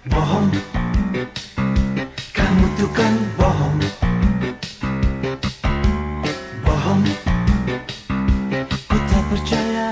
Bohong, kamu tuh kan bohong. Bohong, ku tak percaya.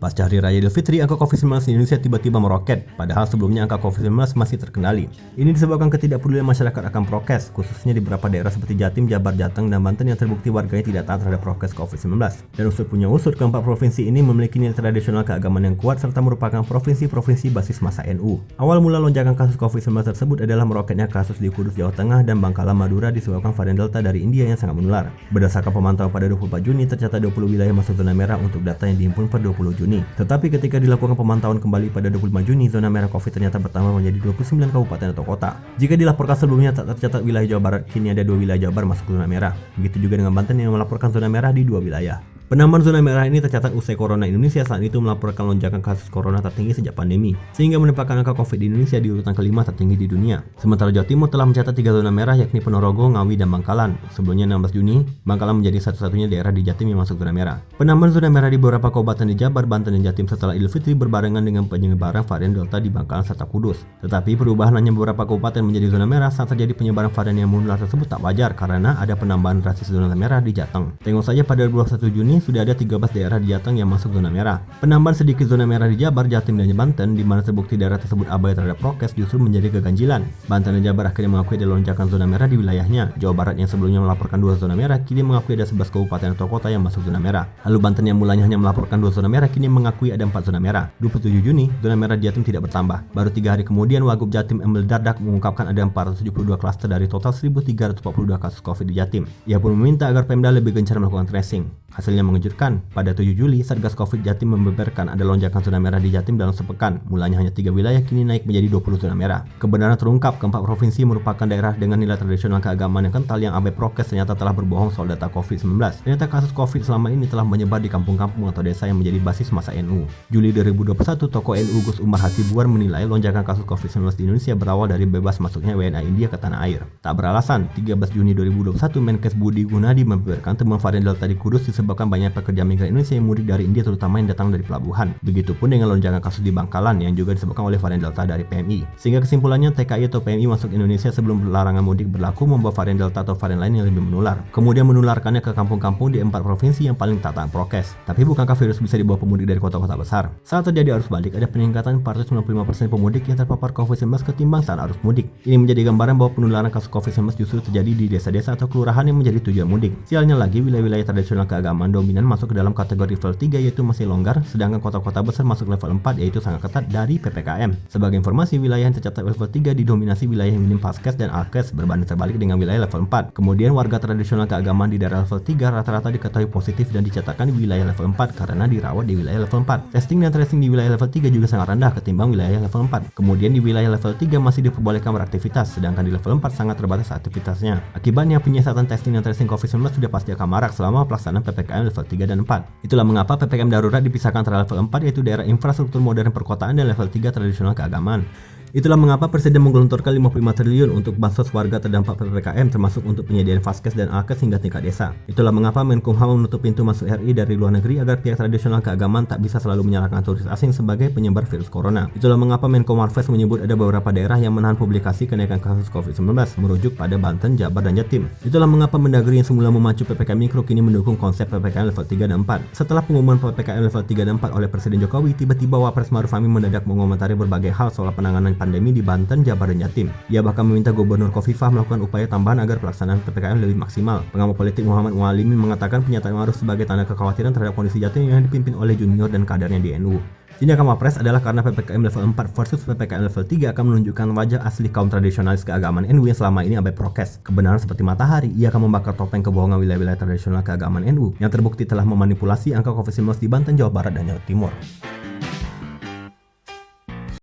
Pasca Hari Raya Idul Fitri, angka COVID-19 di Indonesia tiba-tiba meroket, padahal sebelumnya angka COVID-19 masih terkendali. Ini disebabkan ketidakpedulian masyarakat akan prokes, khususnya di beberapa daerah seperti Jatim, Jabar, Jateng, dan Banten yang terbukti warganya tidak taat terhadap prokes COVID-19. Dan usut punya usut, keempat provinsi ini memiliki nilai tradisional keagamaan yang kuat serta merupakan provinsi-provinsi basis massa NU. Awal mula lonjakan kasus COVID-19 tersebut adalah meroketnya kasus di Kudus, Jawa Tengah, dan Bangkalan, Madura disebabkan varian Delta dari India yang sangat menular. Berdasarkan pemantauan pada 24 Juni, tercatat 20 wilayah masuk zona merah untuk data yang dihimpun per 20 Juni. Tetapi ketika dilakukan pemantauan kembali pada 25 Juni, zona merah COVID ternyata bertambah menjadi 29 kabupaten atau kota. Jika dilaporkan sebelumnya tak tercatat wilayah Jawa Barat, kini ada 2 wilayah Jawa Barat masuk zona merah. Begitu juga dengan Banten yang melaporkan zona merah di 2 wilayah. Penambahan zona merah ini tercatat usai Corona Indonesia saat itu melaporkan lonjakan kasus corona tertinggi sejak pandemi, sehingga menempatkan angka COVID di Indonesia di urutan kelima tertinggi di dunia. Sementara Jawa Timur telah mencatat 3 zona merah yakni Ponorogo, Ngawi, dan Bangkalan. Sebelumnya 16 Juni, Bangkalan menjadi satu-satunya daerah di Jatim yang masuk zona merah. Penambahan zona merah di beberapa kabupaten di Jabar, Banten, dan Jatim setelah Idul Fitri berbarengan dengan penyebaran varian Delta di Bangkalan serta Kudus. Tetapi perubahan hanya beberapa kabupaten menjadi zona merah saat terjadi penyebaran varian yang menular tersebut tak wajar karena ada penambahan drastis zona merah di Jateng. Tengok saja pada 21 Juni sudah ada 13 daerah di Jateng yang masuk zona merah. Penambahan sedikit zona merah di Jabar, Jatim, dan Banten di mana terbukti daerah tersebut abai terhadap prokes justru menjadi keganjilan. Banten dan Jabar akhirnya mengakui ada lonjakan zona merah di wilayahnya. Jawa Barat yang sebelumnya melaporkan 2 zona merah kini mengakui ada 11 kabupaten atau kota yang masuk zona merah. Lalu Banten yang mulanya hanya melaporkan 2 zona merah kini mengakui ada 4 zona merah. 27 Juni, zona merah di Jatim tidak bertambah. Baru 3 hari kemudian, Wagub Jatim Emil Dardak mengungkapkan ada 472 klaster dari total 1.342 kasus COVID di Jatim. Ia pun meminta agar Pemda lebih gencar melakukan tracing. Hasilnya mengejutkan. Pada 7 Juli, Satgas Covid Jatim membeberkan ada lonjakan zona merah di Jatim dalam sepekan. Mulanya hanya 3 wilayah kini naik menjadi 20 zona merah. Kebenaran terungkap, keempat provinsi merupakan daerah dengan nilai tradisional keagamaan yang kental yang abai prokes ternyata telah berbohong soal data COVID-19. Ternyata kasus COVID selama ini telah menyebar di kampung-kampung atau desa yang menjadi basis massa NU. Juli 2021, tokoh NU Gus Umar Hasibuan menilai lonjakan kasus COVID-19 di Indonesia berawal dari bebas masuknya WNA India ke tanah air. Tak beralasan, 13 Juni 2021 Menkes Budi Gunadi membeberkan temuan varian Delta di Kudus disebabkan banyak pekerja migran Indonesia yang mudik dari India terutama yang datang dari pelabuhan. Begitupun dengan lonjakan kasus di Bangkalan yang juga disebabkan oleh varian Delta dari PMI. Sehingga kesimpulannya TKI atau PMI masuk Indonesia sebelum larangan mudik berlaku membawa varian Delta atau varian lain yang lebih menular. Kemudian menularkannya ke kampung-kampung di 4 provinsi yang paling tak taat prokes. Tapi bukankah virus bisa dibawa pemudik dari kota-kota besar? Saat terjadi arus balik ada peningkatan 495% pemudik yang terpapar COVID-19 ketimbang saat arus mudik. Ini menjadi gambaran bahwa penularan kasus COVID-19 justru terjadi di desa-desa atau kelurahan yang menjadi tujuan mudik. Sialnya lagi, wilayah-wilayah tradisional keagamaan dominan masuk ke dalam kategori level 3 yaitu masih longgar, sedangkan kota-kota besar masuk level 4 yaitu sangat ketat dari PPKM. Sebagai informasi, wilayah yang tercatat level 3 didominasi wilayah minim Paskes dan Alkes berbanding terbalik dengan wilayah level 4. Kemudian warga tradisional keagamaan di daerah level 3 rata-rata diketahui positif dan dicatatkan di wilayah level 4 karena dirawat di wilayah level 4. Testing dan tracing di wilayah level 3 juga sangat rendah ketimbang wilayah level 4. Kemudian di wilayah level 3 masih diperbolehkan beraktivitas, sedangkan di level 4 sangat terbatas aktivitasnya. Akibatnya penyiasatan testing dan tracing COVID-19 sudah pasti akan marak selama pelaksanaan PPKM level 3 dan 4. Itulah mengapa PPKM darurat dipisahkan antara level 4 yaitu daerah infrastruktur modern perkotaan dan level 3 tradisional keagamaan. Itulah mengapa Presiden menggelontorkan 55 triliun untuk bansos warga terdampak PPKM termasuk untuk penyediaan Vaskes dan Alkes hingga tingkat desa. Itulah mengapa Menkumham menutup pintu masuk RI dari luar negeri agar pihak tradisional keagamaan tak bisa selalu menyalahkan turis asing sebagai penyebar virus corona. Itulah mengapa Menko Marves menyebut ada beberapa daerah yang menahan publikasi kenaikan kasus COVID-19 merujuk pada Banten, Jabar, dan Jatim. Itulah mengapa Mendagri yang semula memacu PPKM Mikro kini mendukung konsep PPKM level 3 dan 4. Setelah pengumuman PPKM level 3 dan 4 oleh Presiden Jokowi, tiba-tiba Wapres Maruf Amin mendadak mengomentari berbagai hal soal penanganan pandemi di Banten, Jabar, dan Jatim. Ia bahkan meminta Gubernur Khofifah melakukan upaya tambahan agar pelaksanaan PPKM lebih maksimal. Pengamat politik Muhammad Mualimin mengatakan pernyataan Maruf sebagai tanda kekhawatiran terhadap kondisi Jatim yang dipimpin oleh junior dan kadernya di NU. Tindakan Wapres adalah karena PPKM level 4 versus PPKM level 3 akan menunjukkan wajah asli kaum tradisionalis keagamaan NU yang selama ini abai prokes. Kebenaran seperti matahari, ia akan membakar topeng kebohongan wilayah-wilayah tradisional keagamaan NU yang terbukti telah memanipulasi angka COVID-19 di Banten, Jawa Barat, dan Jawa Timur.